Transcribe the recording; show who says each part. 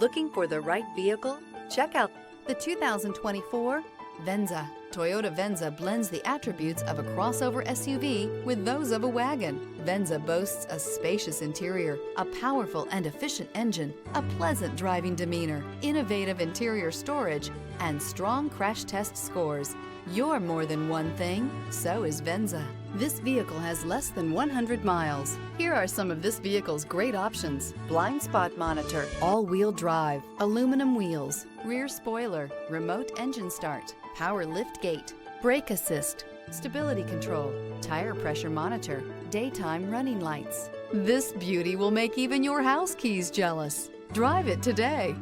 Speaker 1: Looking for the right vehicle? Check out the 2024 Venza. Toyota Venza blends the attributes of a crossover SUV with those of a wagon. Venza boasts a spacious interior, a powerful and efficient engine, a pleasant driving demeanor, innovative interior storage, and strong crash test scores. You're more than one thing, so is Venza. This vehicle has less than 100 miles. Here are some of this vehicle's great options: blind spot monitor, all-wheel drive, aluminum wheels, rear spoiler, remote engine start, power lift gate, brake assist, stability control, tire pressure monitor, daytime running lights. This beauty will make even your house keys jealous. Drive it today.